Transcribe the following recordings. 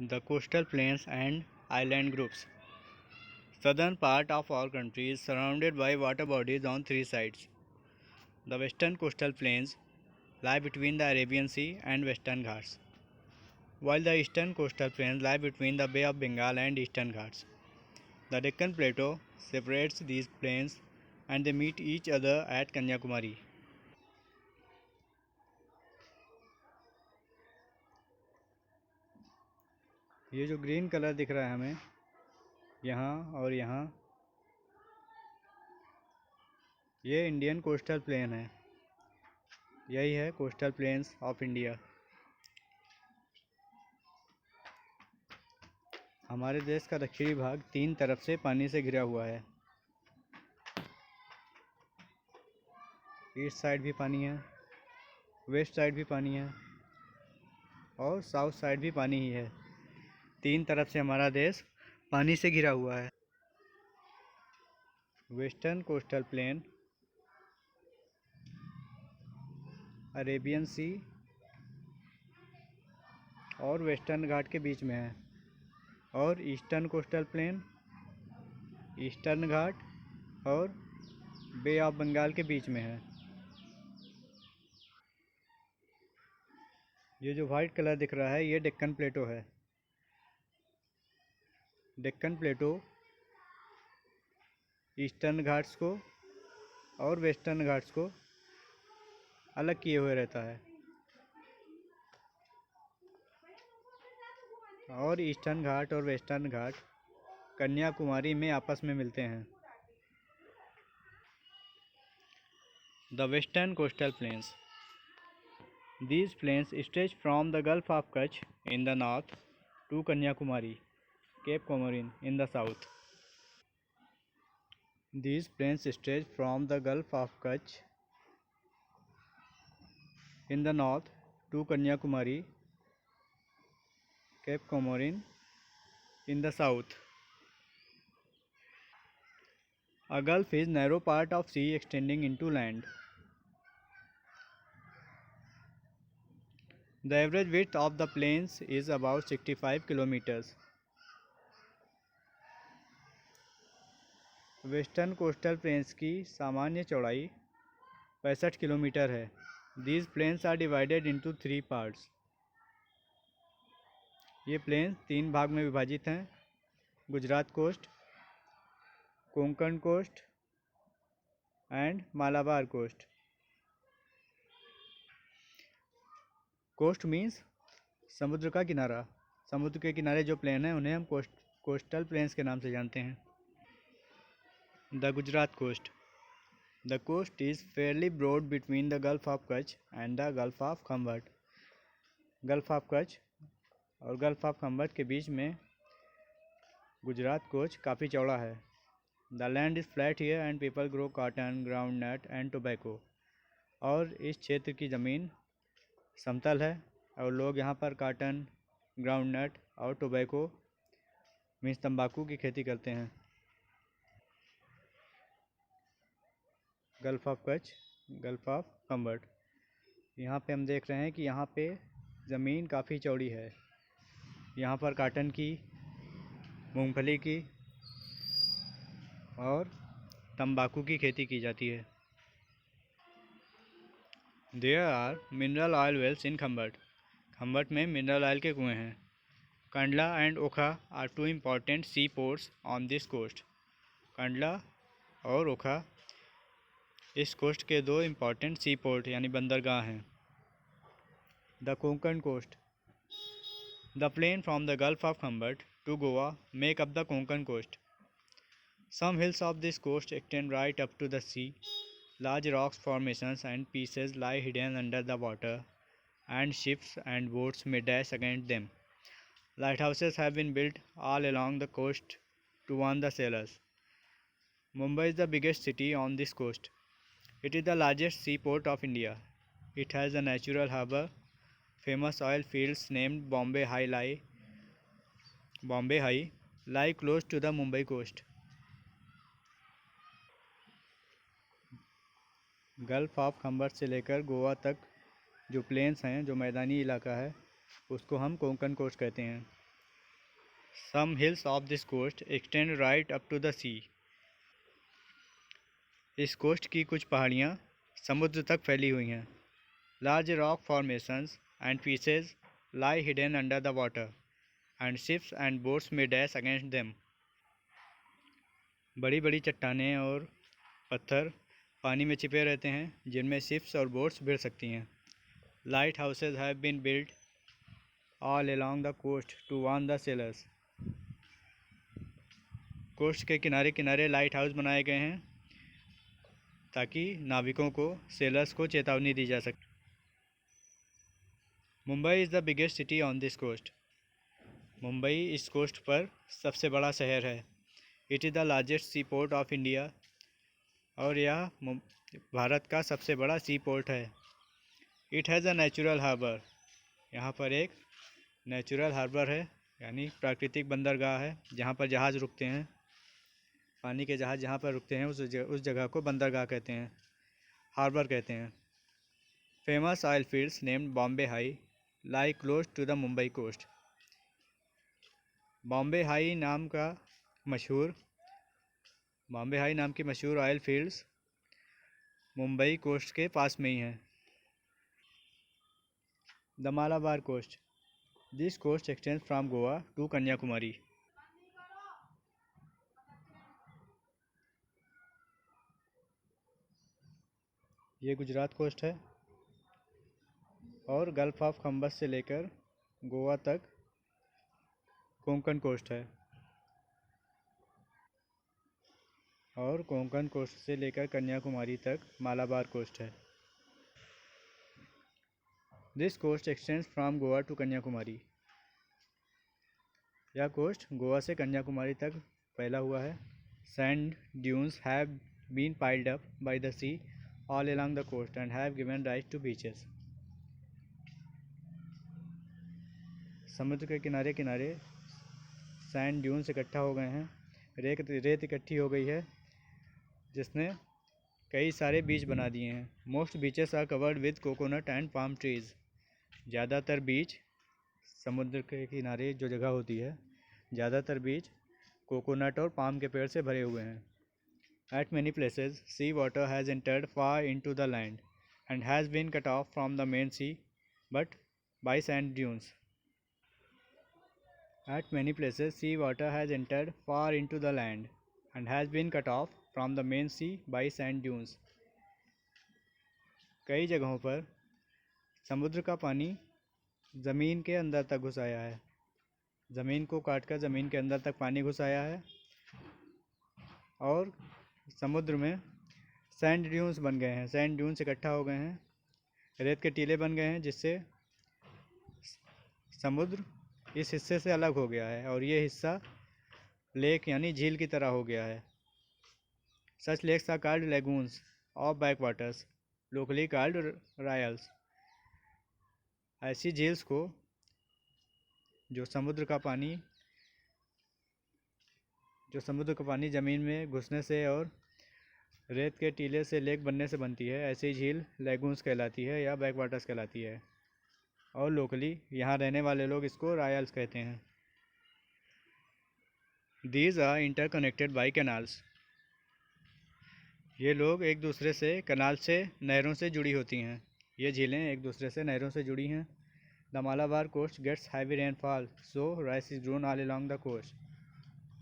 The coastal plains and island groups. Southern part of our country is surrounded by water bodies on three sides. The western coastal plains lie between the Arabian Sea and Western Ghats, while the eastern coastal plains lie between the Bay of Bengal and Eastern Ghats. The Deccan Plateau separates these plains and they meet each other at Kanyakumari. ये जो green colour दिख रहा है हमें यहाँ और यहाँ, ये इंडियन कोस्टल प्लेन है। यही है कोस्टल प्लेन्स ऑफ इंडिया। हमारे देश का दक्षिणी भाग तीन तरफ से पानी से घिरा हुआ है। ईस्ट साइड भी पानी है, वेस्ट साइड भी पानी है और साउथ साइड भी पानी ही है। तीन तरफ से हमारा देश पानी से घिरा हुआ है। वेस्टर्न कोस्टल प्लेन अरेबियन सी और वेस्टर्न घाट के बीच में है, और ईस्टर्न कोस्टल प्लेन ईस्टर्न घाट और बे ऑफ बंगाल के बीच में है। ये जो वाइट कलर दिख रहा है ये डेक्कन प्लेटो है। डेक्कन प्लेटो ईस्टर्न घाट्स को और वेस्टर्न घाट्स को अलग किए हुए रहता है, और ईस्टर्न घाट और वेस्टर्न घाट कन्याकुमारी में आपस में मिलते हैं। The western coastal plains. These plains stretch from the Gulf of Kutch in the north to Kanyakumari, Cape Comorin in the south. These plains stretch from the Gulf of Kutch in the north to Kanyakumari, Cape Comorin in the south. A gulf is narrow part of sea extending into land. The average width of the plains is about 65 kilometers. Western coastal plains की सामान्य चौड़ाई 65 kilometre है। These plains are divided into three parts. ये plain तीन भाग में विभाजित हैं: Gujarat coast, Konkan coast and Malabar coast. Coast means समुद्र का किनारा। समुद्र के किनारे जो प्लेन हैं उन्हें हम कोस्टल प्लेन्स के नाम से जानते हैं। The Gujarat coast. The coast is fairly broad between the Gulf of Kutch and the Gulf of Khambhat. Gulf of Kutch और Gulf of Khambhat के बीच में गुजरात कोस्ट काफ़ी चौड़ा है। The land is flat here and people grow cotton, groundnut and tobacco. और इस क्षेत्र की ज़मीन समतल है और लोग यहाँ पर काटन, ग्राउंडनट और टोबैको मीन्स तंबाकू की खेती करते हैं। Gulf of Kutch, gulf of Khambhat. यहाँ पे हम देख रहे हैं कि यहाँ पे ज़मीन काफ़ी चौड़ी है। यहाँ पर काटन की, मूंगफली की और तंबाकू की खेती की जाती है। There are mineral oil wells in खम्बट. खम्बट में मिनरल ऑयल के कुएँ हैं। Kandla and Okha are two important sea ports on this coast. Kandla और ओखा इस कोस्ट के दो इम्पॉर्टेंट सी पोर्ट यानी बंदरगाह हैं। The Konkan coast. The plain from the gulf of Khambhat to Goa make up the Konkan coast. Some hills of this coast extend right up to the sea. Large rocks formations and pieces lie hidden under the water, and ships and boats may dash against them. Lighthouses have been built all along the coast to warn the sailors. Mumbai is the biggest city on this coast. It is the largest seaport of India. It has a natural harbour. Famous oil fields named Bombay High lie close to the Mumbai coast. Gulf of Khambhat से लेकर गोवा तक जो planes हैं, जो मैदानी इलाका है, उसको हम कोंकण कोस्ट कहते हैं। Some hills of this coast extend right up to the sea. इस कोस्ट की कुछ पहाड़ियाँ समुद्र तक फैली हुई हैं. Large rock formations and pieces lie hidden under the water, and ships and boats may dash against them. बड़ी बड़ी चट्टानें और पत्थर पानी में छिपे रहते हैं, जिनमें शिप्स और बोट्स भिड़ सकती हैं. Light houses have been built all along the coast to warn the sailors. Coast के किनारे किनारे लाइट हाउस बनाए गए हैं ताकि नाविकों को, सेलर्स को चेतावनी दी जा सके. Mumbai is the biggest city on this coast. Mumbai इस कोस्ट पर सबसे बड़ा शहर है. It is the largest sea port of India. और यह भारत का सबसे बड़ा सी पोर्ट है. It has a natural harbour. यहाँ पर एक नेचुरल हार्बर है, यानी प्राकृतिक बंदरगाह है, जहाँ पर जहाज़ रुकते हैं. पानी के जहाज़ जहाँ पर रुकते हैं उस जगह को बंदरगाह कहते हैं, हार्बर कहते हैं. Famous oil fields named Bombay High lie close to the Mumbai coast. Bombay High नाम की मशहूर ऑयल फील्ड्स मुंबई कोस्ट के पास में ही हैं. The Malabar coast. This coast extends from Goa to Kanyakumari. ये गुजरात कोस्ट है और गल्फ ऑफ खम्बस से लेकर गोवा तक कोंकण कोस्ट है. और कोंकण कोस्ट से लेकर कन्याकुमारी तक मालाबार कोस्ट है. This coast extends from Goa to Kanyakumari. यह कोस्ट गोवा से कन्याकुमारी तक फैला हुआ है. Sand dunes have been piled up by the sea all along the coast and have given rise to beaches. समुद्र के किनारे किनारे सैंड ड्यून्स इकट्ठा हो गए हैं. रेत इकट्ठी हो गई है, जिसने कई सारे बीच बना दिए हैं. Most beaches are covered with coconut and palm trees. ज़्यादातर बीच, समुद्र के किनारे जो जगह होती है, ज़्यादातर बीच कोकोनट और पाम के पेड़ से भरे हुए हैं. At many places sea water has entered far in to the land and has been cut off from the main sea but by sand dunes. At many places, sea water has entered far into the land and has been cut off from the main sea by sand dunes. कई जगहों पर समुद्र का पानी ज़मीन के अंदर तक घुस आया है. ज़मीन को काटकर ज़मीन के अंदर तक पानी घुस आया है और समुद्र में सैंड ड्यून्स बन गए हैं. सैंड ड्यून्स इकट्ठा हो गए हैं, रेत के टीले बन गए हैं, जिससे समुद्र इस हिस्से से अलग हो गया है और ये हिस्सा लेक यानी झील की तरह हो गया है. Such lakes are called lagoons of backwaters, locally called रायल्स. ऐसी झील्स को जो समुद्र का पानी ज़मीन में घुसने से और रेत के टीले से लेक बनने से बनती है, ऐसी झील लेगून्स कहलाती है या बैक वाटर्स कहलाती है. और लोकली यहाँ रहने वाले लोग इसको रायल्स कहते हैं. These are interconnected by canals. ये लोग एक दूसरे से कनाल से, नहरों से जुड़ी होती हैं. ये झीलें एक दूसरे से नहरों से जुड़ी हैं. The Malabar coast gets heavy rainfall so rice is grown all along the coast.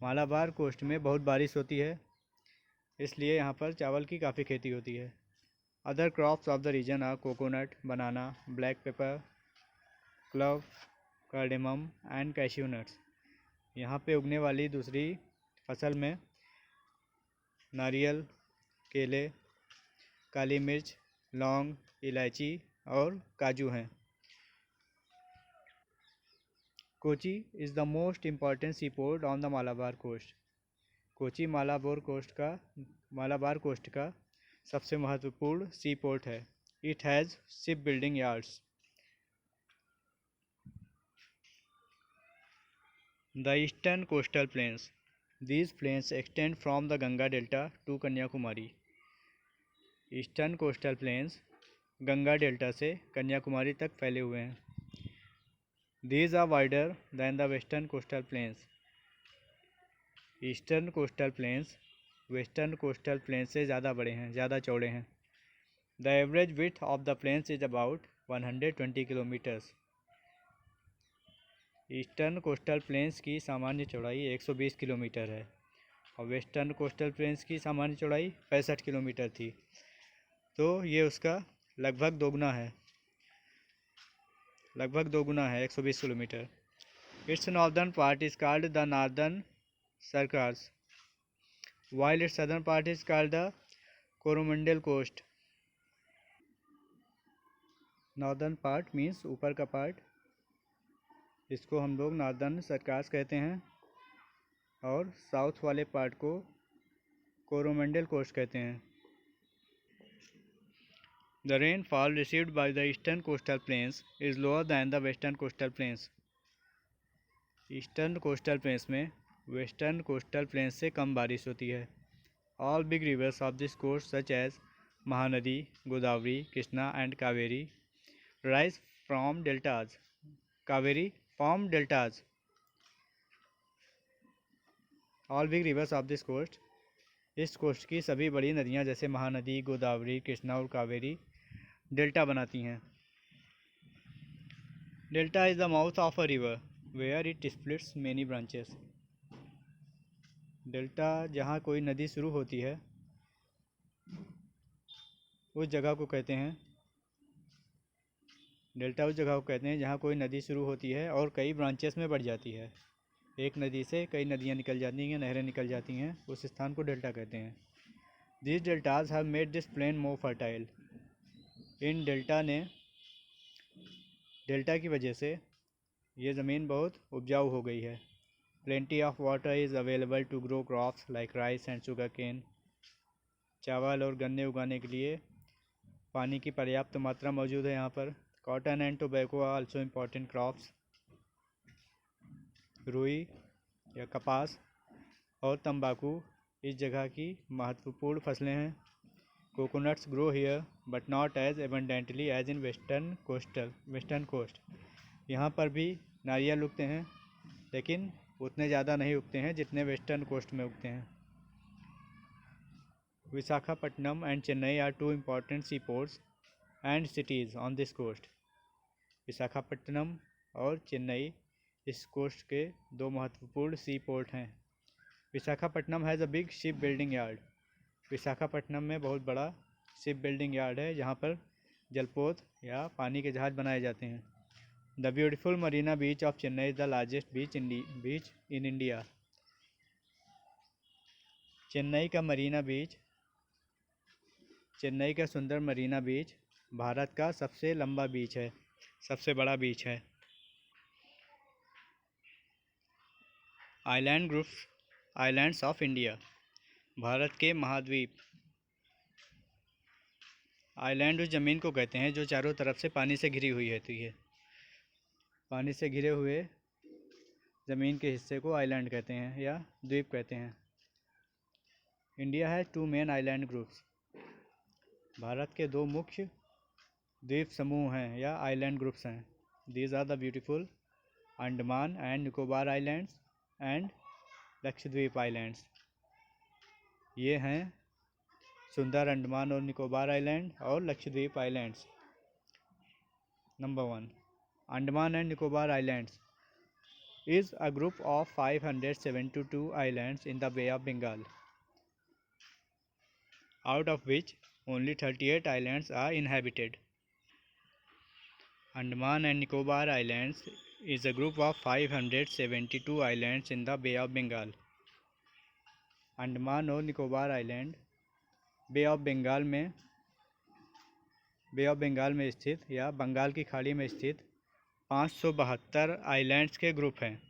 Malabar coast में बहुत बारिश होती है, इसलिए यहाँ पर चावल की काफ़ी खेती होती है. Other crops of the region are coconut, banana, black pepper, clove, cardamom and cashew nuts. यहाँ पे उगने वाली दूसरी फसल में नारियल, केले, काली मिर्च, लौंग, इलायची और काजू हैं. Kochi is the most important sea port on the Malabar coast. Kochi Malabar coast का सबसे महत्वपूर्ण सी पोर्ट है. It has ship building yards. The eastern coastal plains. These plains extend from the Ganga Delta to Kanyakumari. Eastern coastal plains Ganga delta से कन्याकुमारी तक फैले हुए हैं. These are wider than the western coastal plains. Eastern coastal plains western coastal plains से ज़्यादा बड़े हैं, ज़्यादा चौड़े हैं। The average width of the plains is about 120 kilometres. Eastern coastal plains की सामान्य चौड़ाई 120 किलोमीटर है और वेस्टर्न कोस्टल प्लेन्स की सामान्य चौड़ाई 65 किलोमीटर थी, तो ये उसका लगभग दोगुना है 120 kilometre. It's northern part is called the northern circus while its southern part is called the Coromandel coast. Northern part means ऊपर का पार्ट, इसको हम लोग नॉर्दर्न सर्कस कहते हैं और साउथ वाले पार्ट को कोरोमंडल कोस्ट कहते हैं। The rainfall received by the eastern coastal plains is lower than the western coastal plains. Eastern coastal planes में वेस्टर्न कोस्टल प्लेन्स से कम बारिश होती है। All big rivers of this coast such as Mahanadi, Godavari, Krishna and Kaveri rise from deltas. Kaveri form deltas. All big rivers of this coast, इस coast की सभी बड़ी नदियाँ जैसे महानदी, गोदावरी, कृष्णा और कावेरी डेल्टा बनाती हैं। Delta is the mouth of a river where it splits many branches. Delta जहाँ कोई नदी शुरू होती है उस जगह को कहते हैं डेल्टा, उस जगह को कहते हैं जहाँ कोई नदी शुरू होती है और कई ब्रांचेस में बढ़ जाती है। एक नदी से कई नदियाँ निकल जाती हैं, नहरें निकल जाती हैं, उस स्थान को डेल्टा कहते हैं। This deltas have made this plain more fertile. इन डेल्टा की वजह से ये ज़मीन बहुत उपजाऊ हो गई है। Plenty of water is available to grow crops like rice and sugar cane. चावल और गन्ने उगाने के लिए पानी की पर्याप्त मात्रा मौजूद है यहाँ पर। Cotton and tobacco are also important crops. रुई या कपास और तंबाकू इस जगह की महत्वपूर्ण फसलें हैं। Coconuts grow here but not as abundantly as in western coast. यहाँ पर भी नारियल उगते हैं लेकिन उतने ज़्यादा नहीं उगते हैं जितने वेस्टर्न कोस्ट में उगते हैं। Visakhapatnam and Chennai are two important sea ports and cities on this coast. Visakhapatnam और चेन्नई इस कोस्ट के दो महत्वपूर्ण सी पोर्ट हैं। Visakhapatnam has a big ship building yard. Visakhapatnam में बहुत बड़ा शिप बिल्डिंग यार्ड है जहाँ पर जलपोत या पानी के जहाज़ बनाए जाते हैं। The beautiful Marina beach of Chennai is the largest beach in India. Chennai का सुंदर मरीना बीच भारत का सबसे लंबा बीच है, सबसे बड़ा बीच है। आइलैंड्स ऑफ इंडिया, भारत के महाद्वीप। आइलैंड उस ज़मीन को कहते हैं जो चारों तरफ से पानी से घिरी हुई रहती है। पानी से घिरे हुए ज़मीन के हिस्से को आइलैंड कहते हैं या द्वीप कहते हैं। India has two main island groups. भारत के दो मुख्य द्वीप समूह हैं या आइलैंड ग्रुप्स हैं। These are the beautiful Andaman and Nicobar islands and Lakshadweep islands. ये हैं सुंदर अंडमान और निकोबार आइलैंड और Lakshadweep islands. Number 1, Andaman and Nicobar islands is a group of 572 islands in the Bay of Bengal, out of which only 38 islands are inhabited. Andaman and Nicobar Islands is a group of 572 islands in the Bay of Bengal. Andaman और Nicobar island bay of Bengal में स्थित या बंगाल की खाड़ी में स्थित 572 islands के group हैं।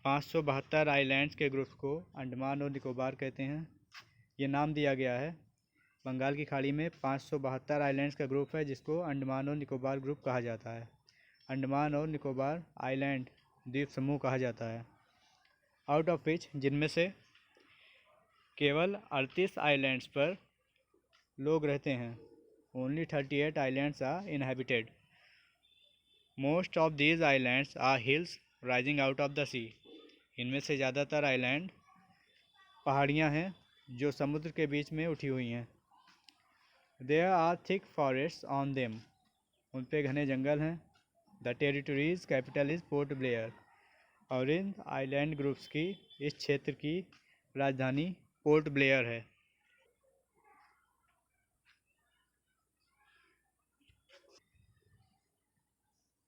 572 आइलैंड्स के ग्रुप को अंडमान और निकोबार कहते हैं। ये नाम दिया गया है, बंगाल की खाड़ी में 572 आइलैंड्स का ग्रुप है जिसको अंडमान और निकोबार ग्रुप कहा जाता है। अंडमान और निकोबार आइलैंड द्वीप समूह कहा जाता है। आउट ऑफ विच, जिनमें से केवल 38 आइलैंड्स पर लोग रहते हैं। Only 38 islands are inhabited. Most of these islands are hills rising out of the sea. इनमें से ज़्यादातर आइलैंड पहाड़ियाँ हैं जो समुद्र के बीच में उठी हुई हैं। There are thick forest on them. उन पे घने जंगल हैं। The territories capital is Port Blair. और इन आइलैंड ग्रुप्स की इस क्षेत्र की राजधानी पोर्ट ब्लेयर है।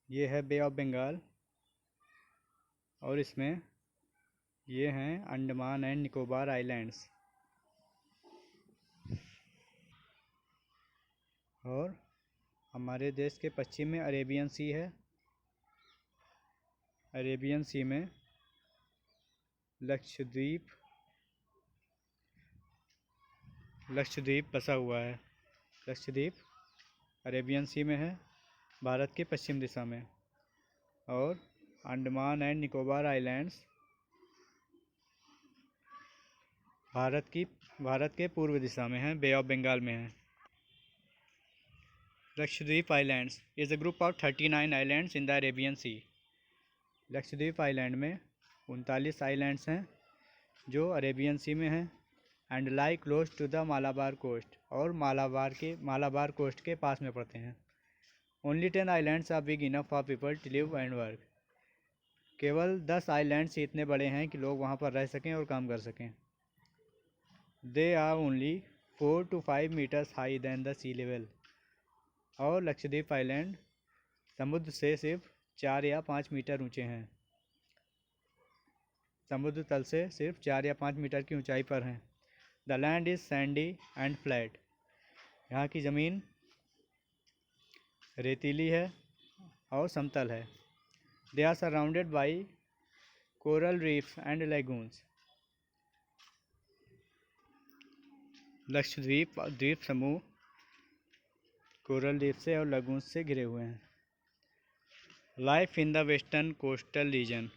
ये है बे ऑफ बंगाल और इसमें ये हैं अंडमान एंड निकोबार आइलैंड्स। और हमारे देश के पश्चिम में अरेबियन सी है। अरेबियन सी में लक्षद्वीप बसा हुआ है। लक्षद्वीप अरेबियन सी में है, भारत के पश्चिम दिशा में। और अंडमान एंड निकोबार आइलैंड्स भारत के पूर्व दिशा में है, बे ऑफ बंगाल में है। Lakshadweep islands is a group of 39 islands in the Arabian sea. Lakshadweep island में 39 आइलैंड्स हैं जो अरेबियन सी में हैं and lie close to the Malabar coast. और मालाबार कोस्ट के पास में पड़ते हैं। Only 10 islands are big enough for people to live and work. केवल 10 आइलैंड्स इतने बड़े हैं कि लोग वहाँ पर रह सकें और काम कर सकें। They are only 4 to 5 metres high than the sea level. और लक्षद्वीप आइलैंड समुद्र से सिर्फ 4 या 5 मीटर ऊंचे हैं। समुद्र तल से सिर्फ 4 या 5 मीटर की ऊंचाई पर हैं। The land is sandy and flat. यहाँ की ज़मीन रेतीली है और समतल है। They are surrounded by coral reefs and lagoons. Lakshadweep द्वीप समूह कोरल रीफ से और लगून्स से घिरे हुए हैं। Life in the western coastal region.